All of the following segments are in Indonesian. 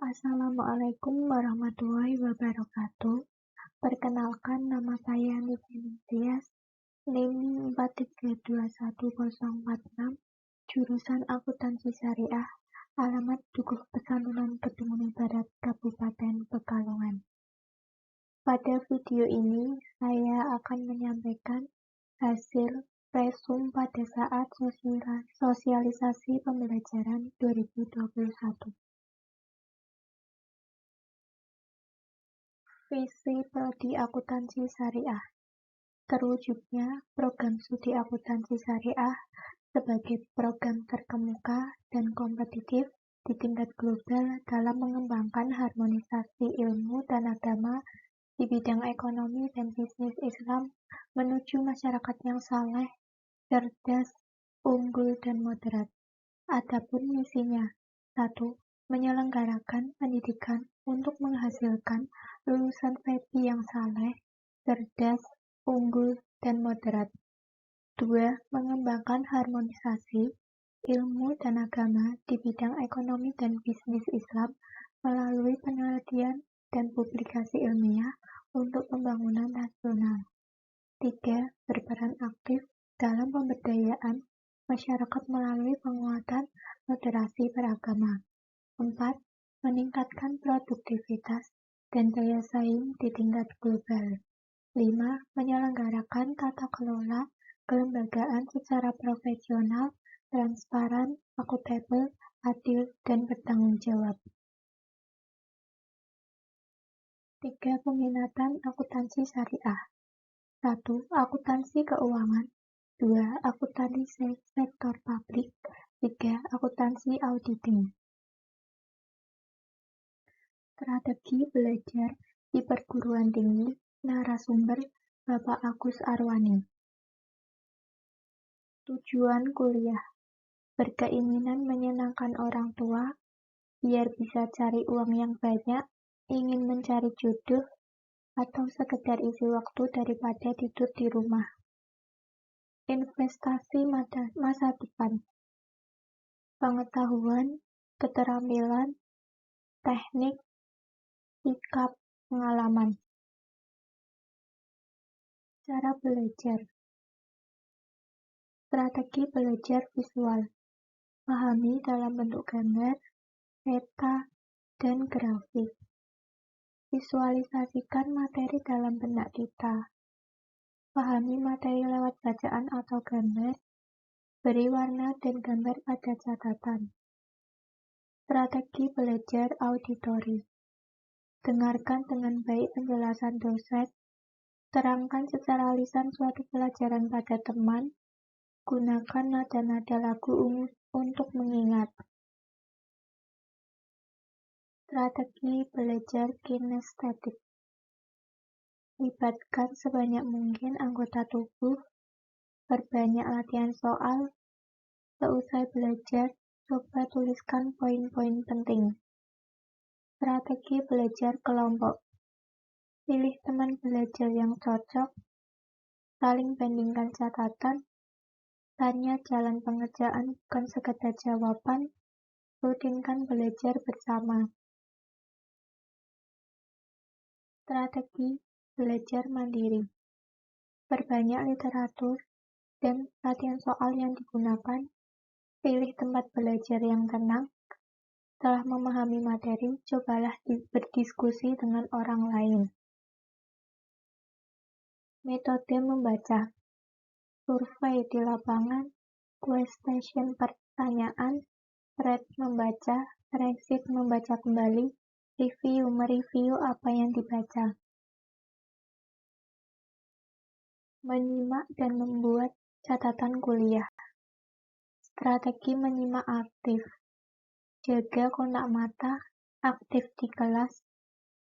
Assalamualaikum warahmatullahi wabarakatuh. Perkenalkan, nama saya Niki Tias, NIM 43210046, jurusan Akuntansi Syariah, alamat Dukuh Pesantunan Kedung Barat, Kabupaten Pekalongan. Pada video ini, saya akan menyampaikan hasil resum pada saat sosialisasi pembelajaran 2021. Visi Prodi Akuntansi Syariah. Terwujudnya program studi akuntansi syariah sebagai program terkemuka dan kompetitif di tingkat global dalam mengembangkan harmonisasi ilmu dan agama di bidang ekonomi dan bisnis Islam menuju masyarakat yang saleh, cerdas, unggul, dan moderat. Adapun misinya: 1. Menyelenggarakan pendidikan untuk menghasilkan lulusan VEPI yang saleh, cerdas, unggul, dan moderat. 2. Mengembangkan harmonisasi ilmu dan agama di bidang ekonomi dan bisnis Islam melalui penelitian dan publikasi ilmiah untuk pembangunan nasional. 3. Berperan aktif dalam pemberdayaan masyarakat melalui penguatan moderasi beragama. 4. Meningkatkan produktivitas dan daya saing di tingkat global. 5. Menyelenggarakan tata kelola kelembagaan secara profesional, transparan, akuntabel, adil, dan bertanggung jawab. 3. Peminatan akuntansi syariah. 1. Akuntansi keuangan. 2. Akuntansi sektor publik. 3. Akuntansi auditing. Strategi belajar di perguruan tinggi. Narasumber Bapak Agus Arwani. Tujuan kuliah: berkeinginan menyenangkan orang tua, biar bisa cari uang yang banyak, ingin mencari jodoh, atau sekedar isi waktu daripada tidur di rumah. Investasi masa depan: pengetahuan, keterampilan, teknik, sikap, pengalaman. Cara belajar: strategi belajar visual, pahami dalam bentuk gambar, peta, dan grafik. Visualisasikan materi dalam benak kita. Pahami materi lewat bacaan atau gambar, beri warna dan gambar pada catatan. Strategi belajar auditori: dengarkan dengan baik penjelasan dosen, terangkan secara lisan suatu pelajaran pada teman, gunakan nada-nada lagu untuk mengingat. Strategi belajar kinestetik: libatkan sebanyak mungkin anggota tubuh, perbanyak latihan soal, seusai belajar, coba tuliskan poin-poin penting. Strategi belajar kelompok: pilih teman belajar yang cocok, saling bandingkan catatan, tanya jalan pengerjaan bukan sekedar jawaban, rutinkan belajar bersama. Strategi belajar mandiri: perbanyak literatur dan latihan soal yang digunakan, pilih tempat belajar yang tenang. Setelah memahami materi, cobalah berdiskusi dengan orang lain. Metode membaca: survei di lapangan, question pertanyaan, thread membaca, recit membaca kembali, review mereview apa yang dibaca. Menyimak dan membuat catatan kuliah. Strategi menyimak aktif: jaga kontak mata, aktif di kelas,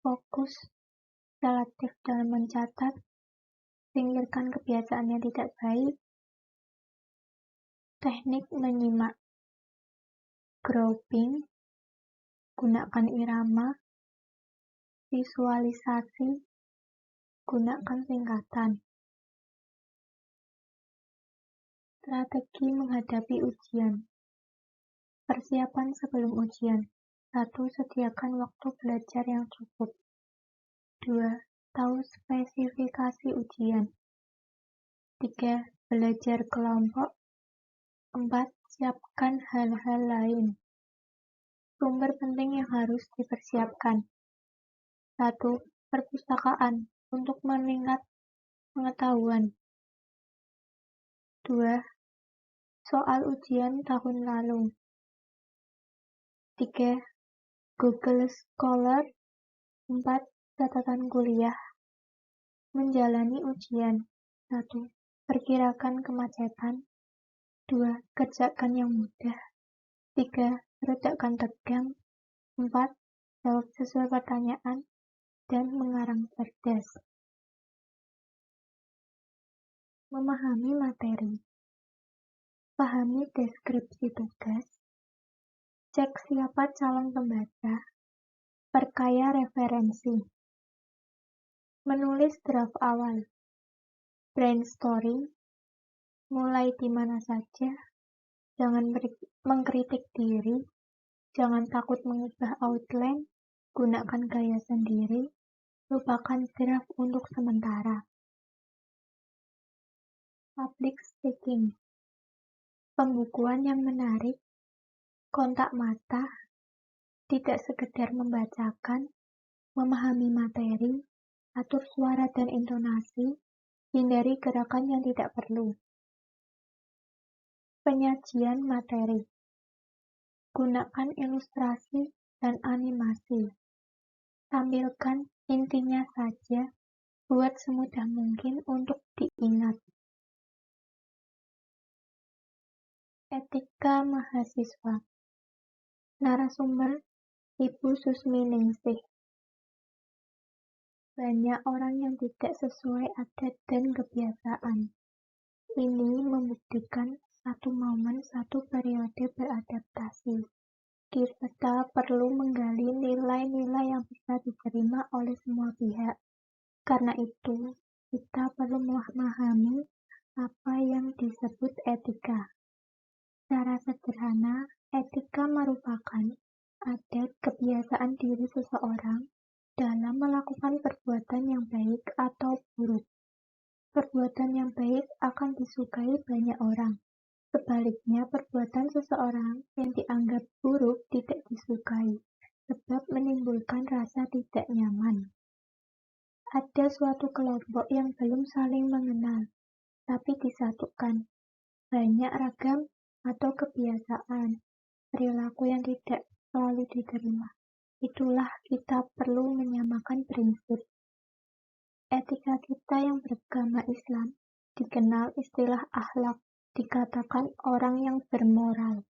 fokus, selektif dalam mencatat, singkirkan kebiasaan yang tidak baik. Teknik menyimak: grouping, gunakan irama, visualisasi, gunakan singkatan. Strategi menghadapi ujian: persiapan sebelum ujian. 1. Sediakan waktu belajar yang cukup. 2. Tahu spesifikasi ujian. 3. Belajar kelompok. 4. Siapkan hal-hal lain. Sumber penting yang harus dipersiapkan. 1. Perpustakaan untuk meningkat pengetahuan. 2. Soal ujian tahun lalu. 3. Google Scholar. 4. Catatan kuliah. Menjalani ujian. 1. Perkirakan kemacetan. 2. Kerjakan yang mudah. 3. Redakan tegang. 4. Jawab sesuai pertanyaan. Dan mengarang cerdas. Memahami materi. Pahami deskripsi tugas. Cek siapa calon pembaca. Perkaya referensi. Menulis draft awal. Brainstorming. Mulai di mana saja. Jangan mengkritik diri. Jangan takut mengubah outline. Gunakan gaya sendiri. Lupakan draft untuk sementara. Public speaking. Pembukuan yang menarik. Kontak mata. Tidak sekedar membacakan. Memahami materi. Atur suara dan intonasi. Hindari gerakan yang tidak perlu. Penyajian materi. Gunakan ilustrasi dan animasi. Tampilkan intinya saja. Buat semudah mungkin untuk diingat. Etika mahasiswa. Narasumber Ibu Susmi Ningsih. Banyak orang yang tidak sesuai adat dan kebiasaan. Ini membuktikan satu momen, satu periode beradaptasi. Kita perlu menggali nilai-nilai yang bisa diterima oleh semua pihak. Karena itu, kita perlu memahami apa yang disebut etika. Secara sederhana, etika merupakan adat kebiasaan diri seseorang dalam melakukan perbuatan yang baik atau buruk. Perbuatan yang baik akan disukai banyak orang. Sebaliknya, perbuatan seseorang yang dianggap buruk tidak disukai, sebab menimbulkan rasa tidak nyaman. Ada suatu kelompok yang belum saling mengenal, tapi disatukan. Banyak ragam atau kebiasaan, perilaku yang tidak selalu diterima. Itulah kita perlu menyamakan prinsip. Etika kita yang beragama Islam dikenal istilah akhlak, dikatakan orang yang bermoral.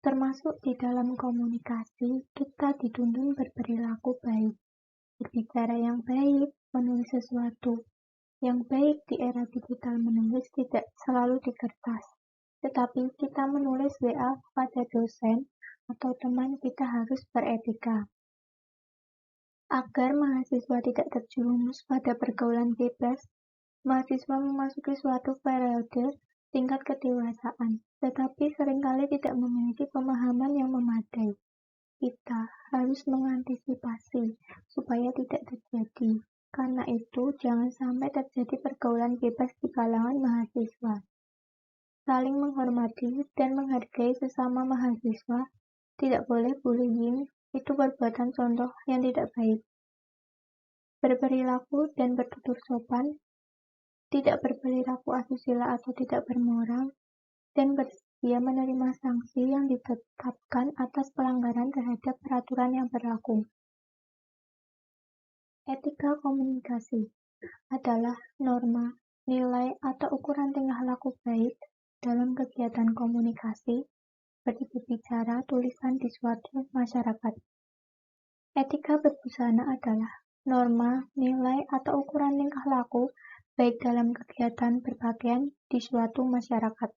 Termasuk di dalam komunikasi, kita dituntun berperilaku baik, berbicara yang baik, menulis sesuatu yang baik. Di era digital menulis tidak selalu di kertas, tetapi kita menulis WA pada dosen atau teman, kita harus beretika. Agar mahasiswa tidak terjerumus pada pergaulan bebas, mahasiswa memasuki suatu periode tingkat kedewasaan, tetapi seringkali tidak memiliki pemahaman yang memadai. Kita harus mengantisipasi supaya tidak terjadi. Karena itu, jangan sampai terjadi pergaulan bebas di kalangan mahasiswa. Saling menghormati dan menghargai sesama mahasiswa. Tidak boleh bullying, itu perbuatan contoh yang tidak baik. Berperilaku dan bertutur sopan, tidak berperilaku asusila atau tidak bermoral, dan bersedia menerima sanksi yang ditetapkan atas pelanggaran terhadap peraturan yang berlaku. Etika komunikasi adalah norma, nilai, atau ukuran tingkah laku baik dalam kegiatan komunikasi, seperti berbicara, tulisan di suatu masyarakat. Etika berbusana adalah norma, nilai, atau ukuran tingkah laku baik dalam kegiatan berpakaian di suatu masyarakat.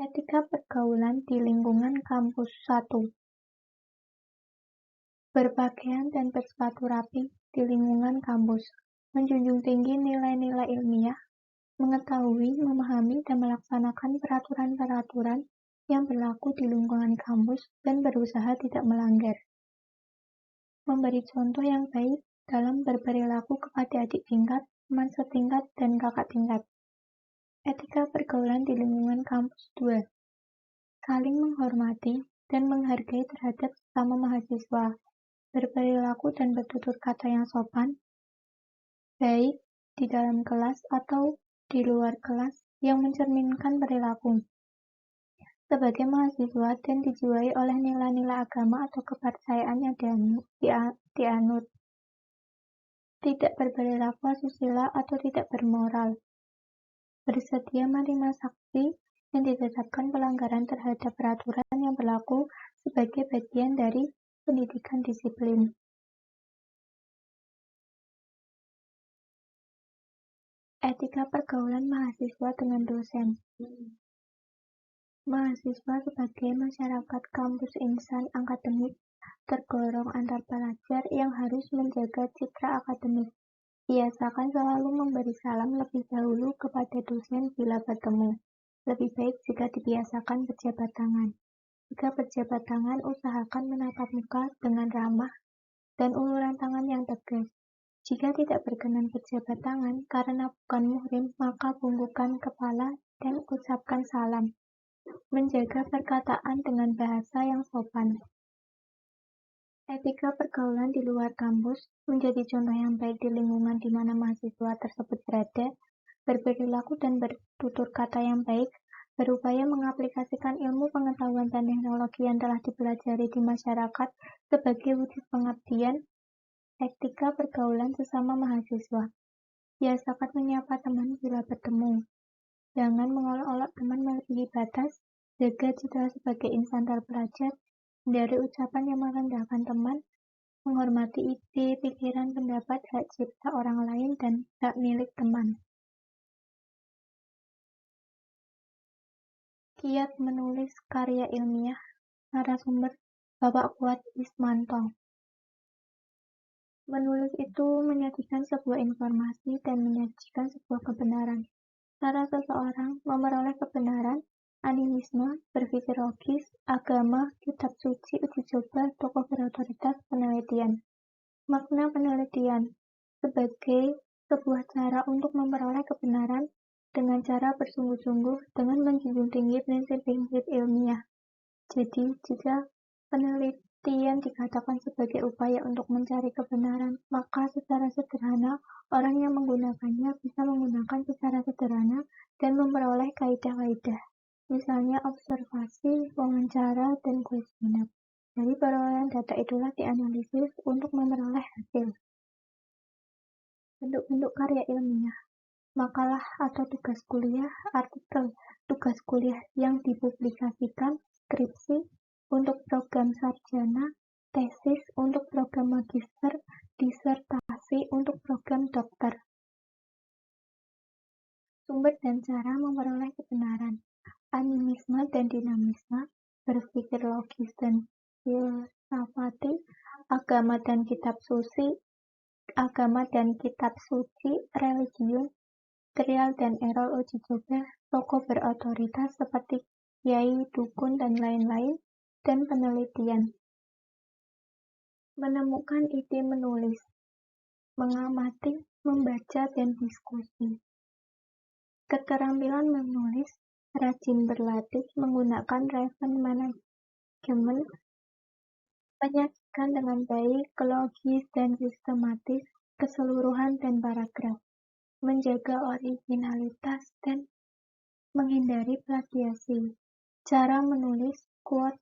Etika pergaulan di lingkungan kampus 1. Berpakaian dan bersepatu rapi di lingkungan kampus. Menjunjung tinggi nilai-nilai ilmiah, mengetahui, memahami, dan melaksanakan peraturan-peraturan yang berlaku di lingkungan kampus dan berusaha tidak melanggar. Memberi contoh yang baik dalam berperilaku kepada adik tingkat, teman setingkat, dan kakak tingkat. Etika pergaulan di lingkungan kampus 2. Saling menghormati dan menghargai terhadap sesama mahasiswa. Berperilaku dan bertutur kata yang sopan, baik di dalam kelas atau di luar kelas yang mencerminkan perilaku sebagai mahasiswa dan dijiwai oleh nilai-nilai agama atau kepercayaan yang dianut. Tidak berperilaku asusila atau tidak bermoral. Bersedia menerima saksi yang ditetapkan pelanggaran terhadap peraturan yang berlaku sebagai bagian dari pendidikan disiplin. Etika pergaulan mahasiswa dengan dosen. Mahasiswa sebagai masyarakat kampus insan akademik tergolong antar pelajar yang harus menjaga citra akademik. Biasakan selalu memberi salam lebih dahulu kepada dosen bila bertemu. Lebih baik jika dibiasakan berjabat tangan. Jika berjabat tangan, usahakan menatap muka dengan ramah dan uluran tangan yang tegas. Jika tidak berkenan berjabat tangan karena bukan muhrim, maka bungkukkan kepala dan ucapkan salam. Menjaga perkataan dengan bahasa yang sopan. Etika pergaulan di luar kampus menjadi contoh yang baik di lingkungan di mana mahasiswa tersebut berada, berperilaku dan bertutur kata yang baik, berupaya mengaplikasikan ilmu pengetahuan dan teknologi yang telah dipelajari di masyarakat sebagai wujud pengabdian. Etika pergaulan sesama mahasiswa. Biasakan menyapa teman bila bertemu. Jangan mengolok-olok teman melebihi batas. Jaga citra sebagai insan terpelajar. Hindari ucapan yang merendahkan teman. Menghormati ide, pikiran, pendapat, hak cipta orang lain, dan hak milik teman. Kiat menulis karya ilmiah. Narasumber Bapak Kuat Ismanto. Menulis itu menyajikan sebuah informasi dan menyajikan sebuah kebenaran. Cara seseorang memperoleh kebenaran, animisme, berpikir logis, agama, kitab suci, uji coba, tokoh berotoritas, penelitian. Makna penelitian sebagai sebuah cara untuk memperoleh kebenaran dengan cara bersungguh-sungguh dengan menjunjung tinggi prinsip-prinsip ilmiah. Jadi, jika penelitian dikatakan sebagai upaya untuk mencari kebenaran, maka secara sederhana, orang yang menggunakannya bisa menggunakan secara sederhana dan memperoleh kaidah-kaidah, misalnya observasi, wawancara, dan kuesioner. Dari perolehan data itulah dianalisis untuk memperoleh hasil. Bentuk-bentuk karya ilmiah, makalah atau tugas kuliah, artikel, tugas kuliah yang dipublikasikan, skripsi, untuk program sarjana, tesis untuk program magister, disertasi untuk program dokter. Sumber dan cara memperoleh kebenaran, animisme dan dinamisme, berpikir logis dan filsafati, agama dan kitab suci, religiun, trial dan error uji coba, tokoh berotoritas seperti kiai, dukun, dan lain-lain, dan penelitian. Menemukan ide menulis, mengamati, membaca, dan diskusi. Keterampilan menulis, rajin berlatih menggunakan Raven Management, menyajikan dengan baik, logis, dan sistematis, keseluruhan dan paragraf, menjaga originalitas, dan menghindari plagiasi. Cara menulis, quotes,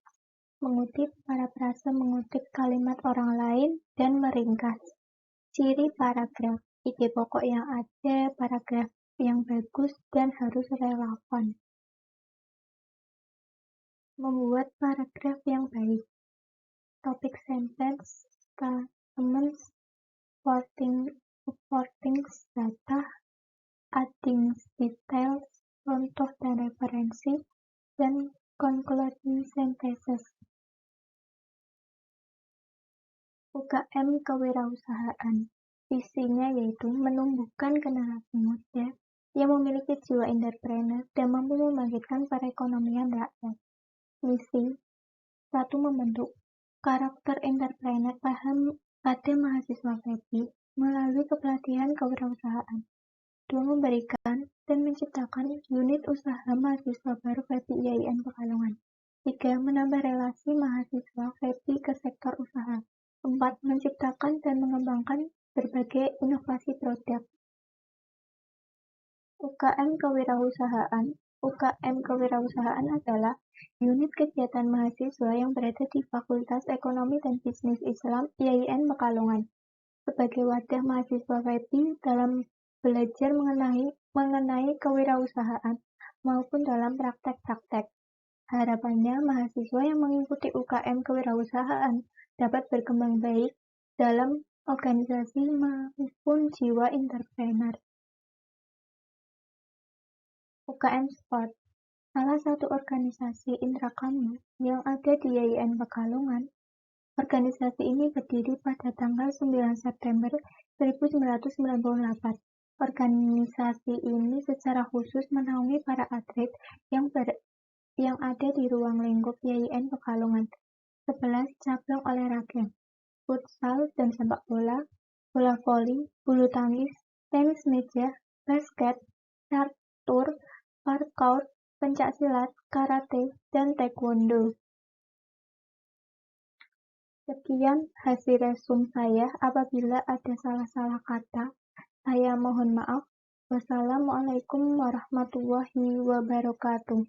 mengutip parafrase, mengutip kalimat orang lain, dan meringkas. Ciri paragraf, ide pokok yang ada, paragraf yang bagus, dan harus relevan. Membuat paragraf yang baik. Topic sentence, statements, supporting data, adding details, contoh dan referensi, dan concluding sentences. UKM kewirausahaan. Visinya yaitu menumbuhkan generasi muda yang memiliki jiwa entrepreneur dan mampu membangkitkan perekonomian rakyat. Misi 1. Membentuk karakter entrepreneur pada mahasiswa FEBI melalui kepelatihan kewirausahaan. 2. Memberikan dan menciptakan unit usaha mahasiswa baru FEBI IAIN Pekalongan. 3. Menambah relasi mahasiswa FEBI ke sektor usaha. 4. Menciptakan dan mengembangkan berbagai inovasi produk. UKM Kewirausahaan. UKM Kewirausahaan adalah unit kegiatan mahasiswa yang berada di Fakultas Ekonomi dan Bisnis Islam IAIN Pekalongan sebagai wadah mahasiswa FEBI dalam belajar mengenai kewirausahaan maupun dalam praktek-praktek. Harapannya, mahasiswa yang mengikuti UKM Kewirausahaan dapat berkembang baik dalam organisasi maupun jiwa entrepreneur. UKM Sport, salah satu organisasi intrakampus yang ada di IAIN Pekalongan. Organisasi ini berdiri pada tanggal 9 September 1998. Organisasi ini secara khusus menaungi para atlet yang ada di ruang lingkup IAIN Pekalongan. 11 cabang olahraga, futsal dan sepak bola, bola voli, bulu tangkis, tenis meja, basket, catur, parkour, pencaksilat, karate, dan taekwondo. Sekian hasil resum saya. Apabila ada salah-salah kata, saya mohon maaf. Wassalamualaikum warahmatullahi wabarakatuh.